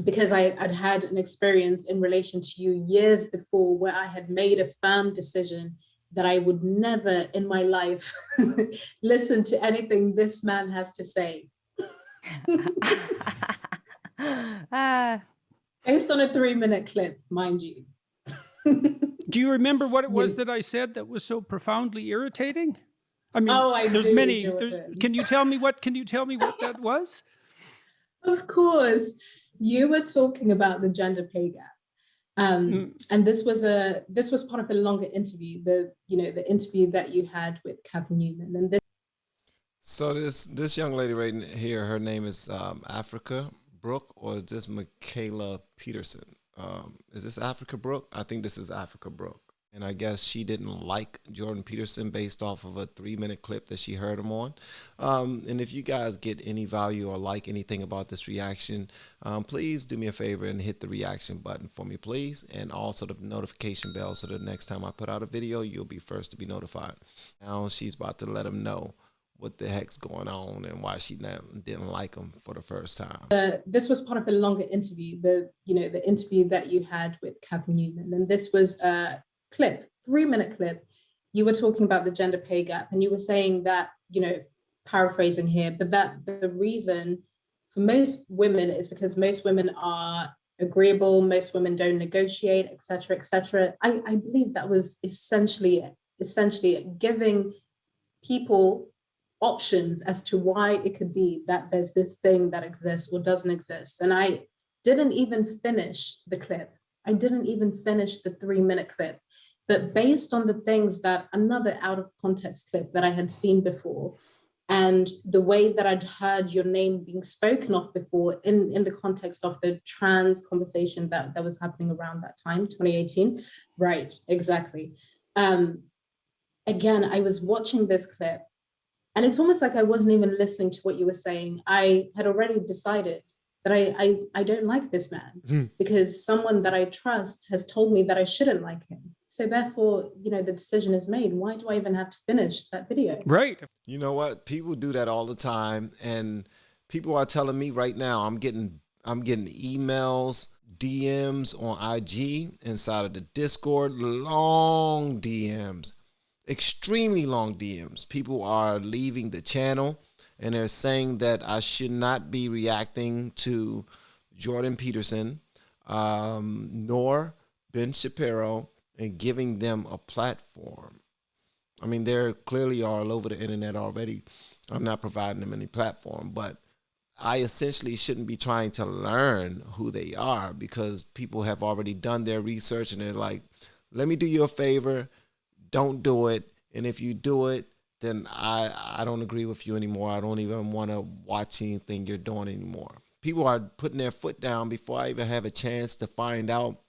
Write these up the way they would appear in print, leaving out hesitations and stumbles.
because I'd had an experience in relation to you years before where I had made a firm decision that I would never in my life listen to anything this man has to say. Based on a 3-minute clip, mind you. Do you remember what it was that I said that was so profoundly irritating? I mean, there's do, many. Jordan. Can you tell me what that was? Of course, you were talking about the gender pay gap. And this was part of a longer interview, the interview that you had with Kathy Newman. And So this young lady right here, her name is Africa Brooke, or is this Michaela Peterson? Is this Africa Brooke? I think this is Africa Brooke. And I guess she didn't like Jordan Peterson based off of a 3-minute clip that she heard him on. And if you guys get any value or like anything about this reaction, please do me a favor and hit the reaction button for me, please. And also the notification bell so that next time I put out a video, you'll be first to be notified. Now she's about to let him know what the heck's going on and why she didn't like him for the first time. This was part of a longer interview, the interview that you had with Kathy Newman. And this was clip, 3-minute clip. You were talking about the gender pay gap, and you were saying that, paraphrasing here, but that the reason for most women is because most women are agreeable, most women don't negotiate, etc., etc. I believe that was essentially giving people options as to why it could be that there's this thing that exists or doesn't exist. And I didn't even finish the clip. I didn't even finish the 3-minute clip. But based on the things that another out of context clip that I had seen before, and the way that I'd heard your name being spoken of before in the context of the trans conversation that was happening around that time, 2018. Right, exactly. Again, I was watching this clip, and it's almost like I wasn't even listening to what you were saying. I had already decided that I don't like this man because someone that I trust has told me that I shouldn't like him. So therefore, the decision is made. Why do I even have to finish that video? Right. You know what? People do that all the time. And people are telling me right now, I'm getting emails, DMs on IG, inside of the Discord, long DMs, extremely long DMs. People are leaving the channel and they're saying that I should not be reacting to Jordan Peterson, nor Ben Shapiro, and giving them a platform. I mean, they're clearly all over the internet already. I'm not providing them any platform, but I essentially shouldn't be trying to learn who they are because people have already done their research and they're like, let me do you a favor, don't do it. And if you do it, then I don't agree with you anymore. I don't even want to watch anything you're doing anymore. People are putting their foot down before I even have a chance to find out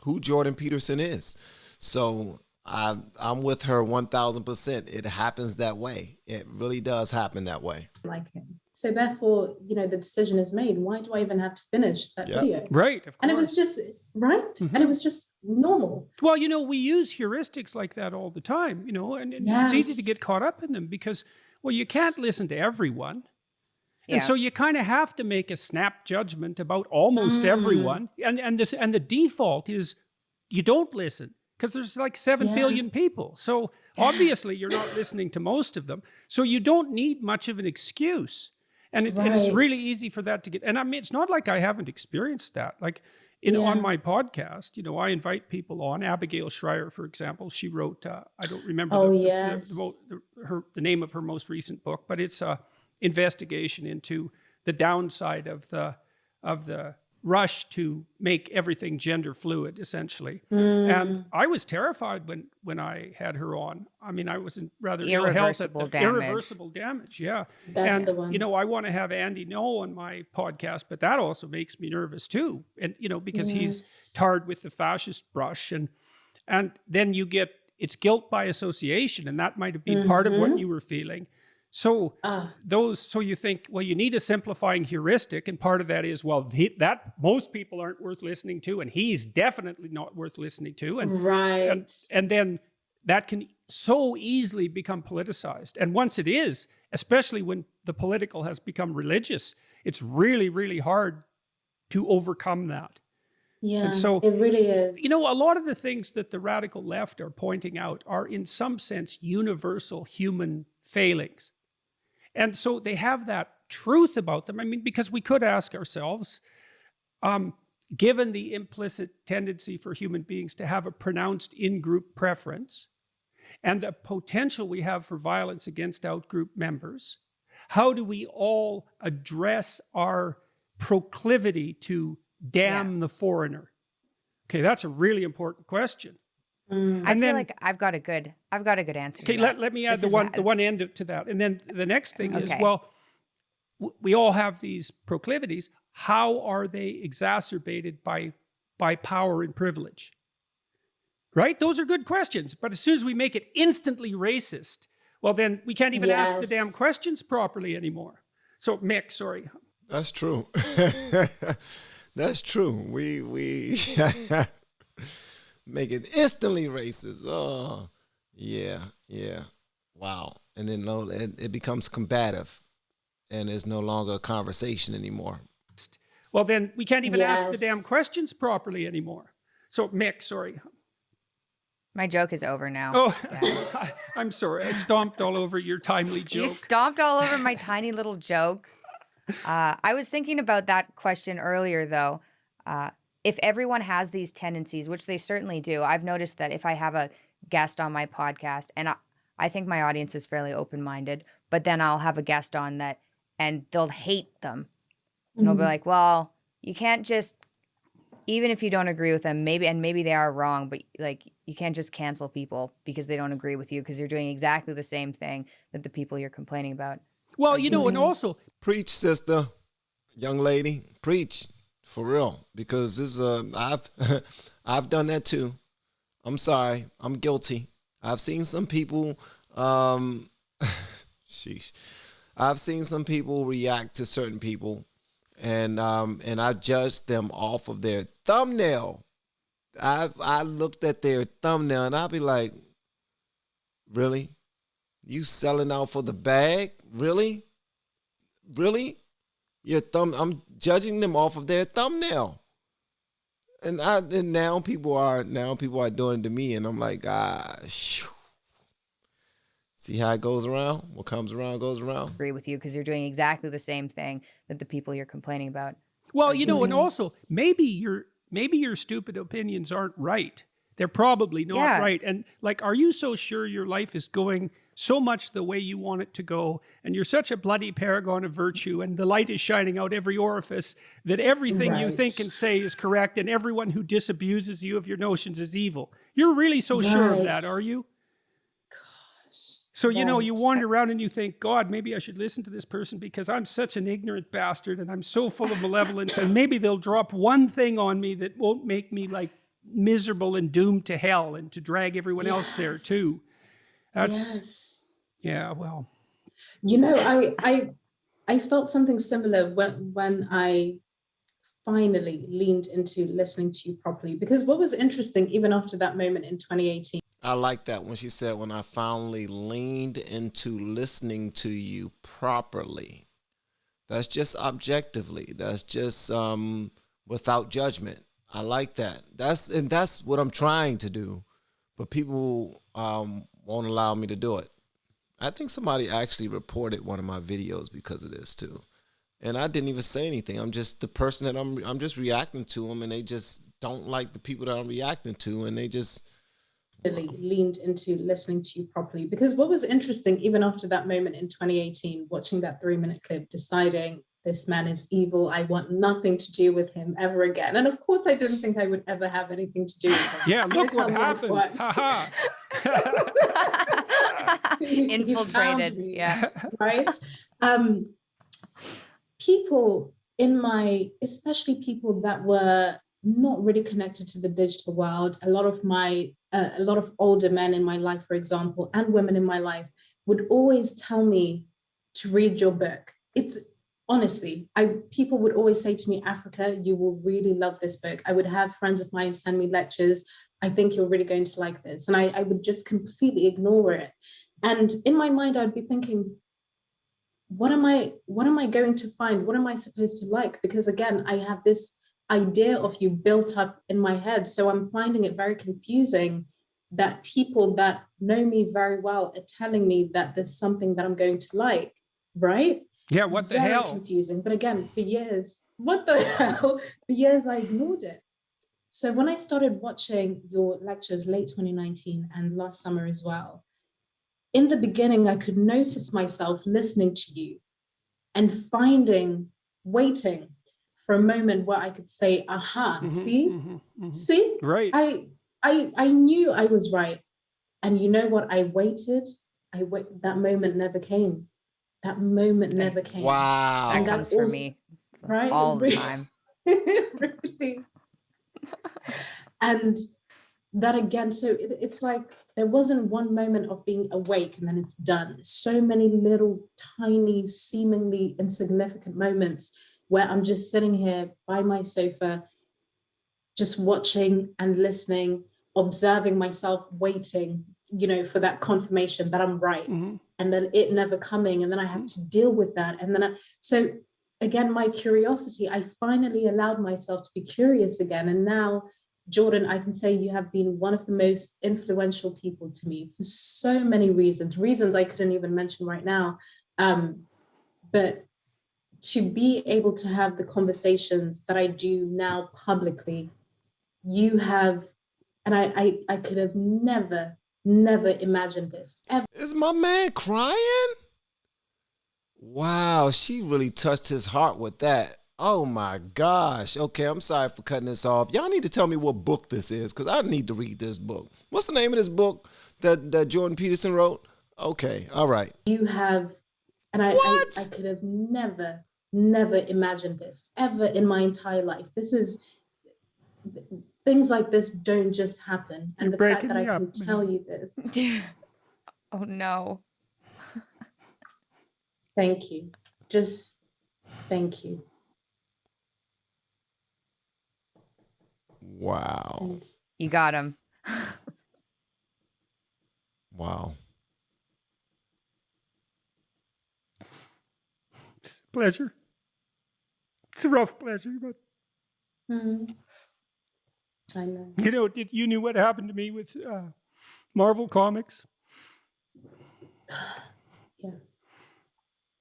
who Jordan Peterson is. So I'm with her 1000%. It happens that way. It really does happen that way. Like him. So therefore, the decision is made. Why do I even have to finish that video? Right, of course. And it was just, right? And it was just normal. Well, we use heuristics like that all the time, and it's easy to get caught up in them because, well, you can't listen to everyone. Yeah. And so you kind of have to make a snap judgment about almost everyone. And the default is you don't listen because there's like 7 billion people. So obviously you're not listening to most of them. So you don't need much of an excuse. And it's really easy for that to get, and I mean, it's not like I haven't experienced that. Like on my podcast, I invite people on. Abigail Schreier, for example, she wrote, I don't remember the name of her most recent book, but it's a investigation into the downside of the rush to make everything gender fluid, essentially. And I was terrified when I had her on. I mean, I was in rather ill health at irreversible damage. Yeah. That's the one. I want to have Andy Ngo on my podcast, but that also makes me nervous too. And, because he's tarred with the fascist brush and then it's guilt by association. And that might have been part of what you were feeling. So so you think, well, you need a simplifying heuristic, and part of that is, well, that most people aren't worth listening to, and he's definitely not worth listening to, and then that can so easily become politicized. And once it is, especially when the political has become religious, it's really, really hard to overcome that. Yeah, and so it really is. You know, a lot of the things that the radical left are pointing out are in some sense universal human failings. And so they have that truth about them. I mean, because we could ask ourselves, given the implicit tendency for human beings to have a pronounced in-group preference and the potential we have for violence against out-group members, how do we all address our proclivity to damn the foreigner? Okay, that's a really important question. I feel like I've got a good answer. Okay, let me add the one end to that. And then the next thing is, well, we all have these proclivities. How are they exacerbated by power and privilege? Right? Those are good questions. But as soon as we make it instantly racist, well, then we can't even ask the damn questions properly anymore. So, Mick, sorry. That's true. That's true. We make it instantly racist. Oh, yeah. Wow. And then it becomes combative, and it's no longer a conversation anymore. Well, then we can't even ask the damn questions properly anymore. So, Mick, sorry. My joke is over now. Oh, I'm sorry. I stomped all over your timely joke. You stomped all over my tiny little joke. I was thinking about that question earlier, though. If everyone has these tendencies, which they certainly do, I've noticed that if I have a guest on my podcast, and I think my audience is fairly open-minded, but then I'll have a guest on that, and they'll hate them. And they'll be like, well, you can't just, even if you don't agree with them, maybe they are wrong, but like you can't just cancel people because they don't agree with you because they're doing exactly the same thing that the people you're complaining about. Well, you know, and also preach, sister, young lady, preach for real, because this I've done that too. I'm sorry, I'm guilty. I've seen some people, sheesh. I've seen some people react to certain people, and I judged them off of their thumbnail. I looked at their thumbnail and I'd be like, really? You selling out for the bag? Really? I'm judging them off of their thumbnail. And now people are doing it to me, and I'm like, see how it goes around? What comes around goes around. Agree with you because you're doing exactly the same thing that the people you're complaining about. Well, you know, and also maybe your stupid opinions aren't right. They're probably not right. And like, are you so sure your life is going so much the way you want it to go, and you're such a bloody paragon of virtue, and the light is shining out every orifice, that everything you think and say is correct, and everyone who disabuses you of your notions is evil? You're really so sure of that, are you? So, you know, you wander around and you think, God, maybe I should listen to this person because I'm such an ignorant bastard and I'm so full of malevolence, and maybe they'll drop one thing on me that won't make me like miserable and doomed to hell and to drag everyone else there too. That's, yeah, well. You know, I felt something similar when I finally leaned into listening to you properly, because what was interesting, even after that moment in 2018. I like that when she said, when I finally leaned into listening to you properly. That's just objectively. That's just without judgment. I like that. That's what I'm trying to do, but people won't allow me to do it. I think somebody actually reported one of my videos because of this too, and I didn't even say anything. I'm just the person that I'm just reacting to them, and they just don't like the people that I'm reacting to, and they just really leaned into listening to you properly. Because what was interesting, even after that moment in 2018, watching that 3-minute clip, deciding this man is evil, I want nothing to do with him ever again. And of course, I didn't think I would ever have anything to do with him. Yeah, look what happened. Infiltrated. Me, yeah. Right? People especially people that were not really connected to the digital world, a lot of older men in my life, for example, and women in my life would always tell me to read your book. It's honestly, people would always say to me, Africa, you will really love this book. I would have friends of mine send me lectures. I think you're really going to like this. And I would just completely ignore it. And in my mind, I'd be thinking, what am I going to find? What am I supposed to like? Because again, I have this idea of you built up in my head. So I'm finding it very confusing that people that know me very well are telling me that there's something that I'm going to like, right? Yeah, what the hell? Very confusing. But again, for years, what the hell? For years, I ignored it. So when I started watching your lectures late 2019 and last summer as well, in the beginning, I could notice myself listening to you and waiting for a moment where I could say, aha, see, Right. I knew I was right. And you know what? I waited. That moment never came. That moment never came. Wow. That comes for me right? all the time. Really. And that again, so it's like there wasn't one moment of being awake and then it's done. So many little, tiny, seemingly insignificant moments where I'm just sitting here by my sofa, just watching and listening, observing myself, waiting, for that confirmation that I'm right. And then it never coming. And then I have to deal with that. And then so again, my curiosity, I finally allowed myself to be curious again. And now, Jordan, I can say you have been one of the most influential people to me for so many reasons I couldn't even mention right now. But to be able to have the conversations that I do now publicly, you have, and I could have never imagined this ever. Is my man crying? Wow, she really touched his heart with that. Oh my gosh. Okay, I'm sorry for cutting this off. Y'all need to tell me what book this is, because I need to read this book. What's the name of this book that Jordan Peterson wrote? Okay, all right. You have, and I could have never imagined this ever in my entire life. This is, things like this don't just happen. And the fact that I can tell you this. Oh no. Thank you. Just thank you. Wow. You got him. Wow. It's a pleasure. It's a rough pleasure, but I know. You knew what happened to me with Marvel Comics. Yeah.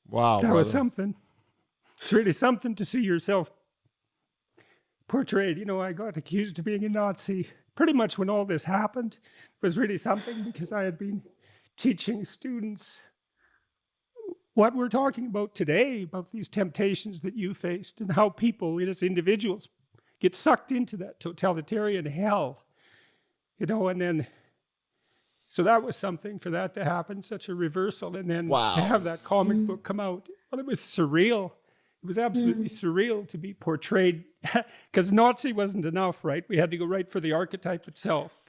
Wow. That was something. It's really something to see yourself portrayed. I got accused of being a Nazi pretty much when all this happened. It was really something, because I had been teaching students what we're talking about today, about these temptations that you faced and how people, as individuals, get sucked into that totalitarian hell, and then, so that was something for that to happen, such a reversal, and then to have that comic book come out. Well, it was surreal. It was absolutely surreal to be portrayed, because Nazi wasn't enough, right? We had to go right for the archetype itself.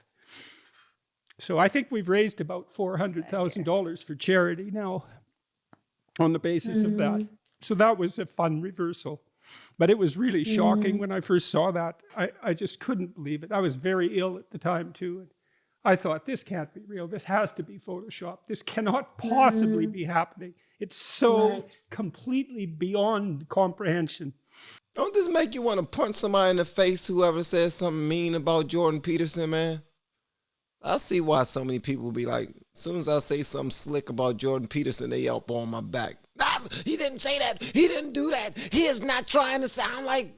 So I think we've raised about $400,000 for charity now on the basis of that. So that was a fun reversal. But it was really shocking when I first saw that. I just couldn't believe it. I was very ill at the time too. And I thought, this can't be real. This has to be Photoshop. This cannot possibly be happening. It's so completely beyond comprehension. Don't this make you want to punch somebody in the face, whoever says something mean about Jordan Peterson, man? I see why so many people be like, as soon as I say something slick about Jordan Peterson, they up on my back. Nah, he didn't say that. He didn't do that. He is not trying to sound like...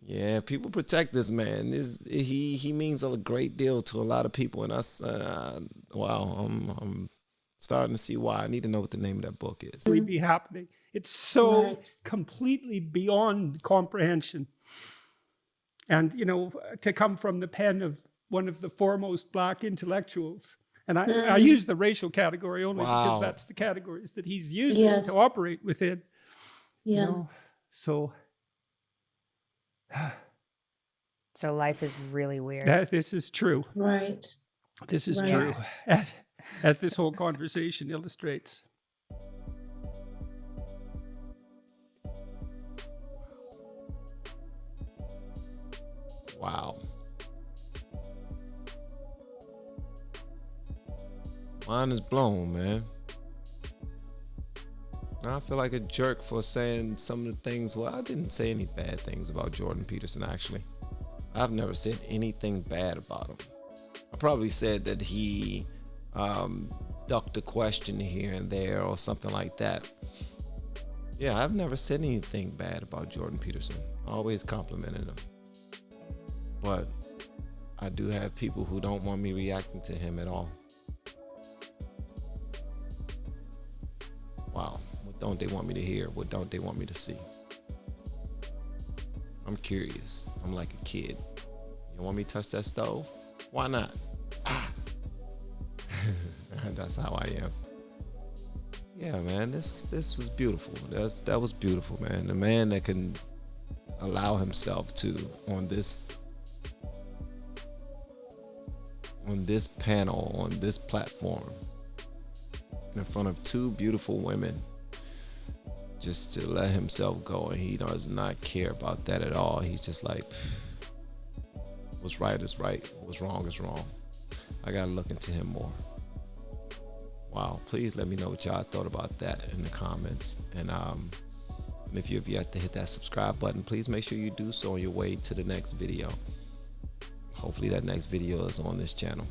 Yeah, people protect this man. He means a great deal to a lot of people, and us. Wow, I'm starting to see why. I need to know what the name of that book is. Be happening. It's so completely beyond comprehension, and to come from the pen of one of the foremost Black intellectuals. And I use the racial category only because that's the categories that he's using to operate within. Yeah. So life is really weird. This is true. Right. This is true. As this whole conversation illustrates. Wow. Mine is blown, man. I feel like a jerk for saying some of the things. Well, I didn't say any bad things about Jordan Peterson, actually. I've never said anything bad about him. I probably said that he ducked a question here and there or something like that. Yeah, I've never said anything bad about Jordan Peterson. I always complimented him. But I do have people who don't want me reacting to him at all. Wow, what don't they want me to hear? What don't they want me to see? I'm curious. I'm like a kid. You want me to touch that stove? Why not? That's how I am. Yeah, man, this was beautiful. That was beautiful, man. The man that can allow himself to on this panel, on this platform, in front of two beautiful women, just to let himself go, and he does not care about that at all. He's just like, what's right is right, what's wrong is wrong. I gotta look into him more. Wow, please let me know what y'all thought about that in the comments. And if you've yet to hit that subscribe button, please make sure you do so on your way to the next video. Hopefully that next video is on this channel.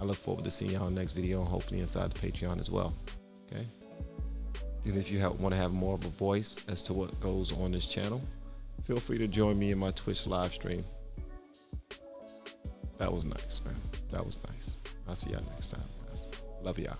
I look forward to seeing y'all in the next video, and hopefully inside the Patreon as well. Okay. And if you want to have more of a voice as to what goes on this channel, feel free to join me in my Twitch live stream. That was nice, man. That was nice. I'll see y'all next time, guys. Love y'all.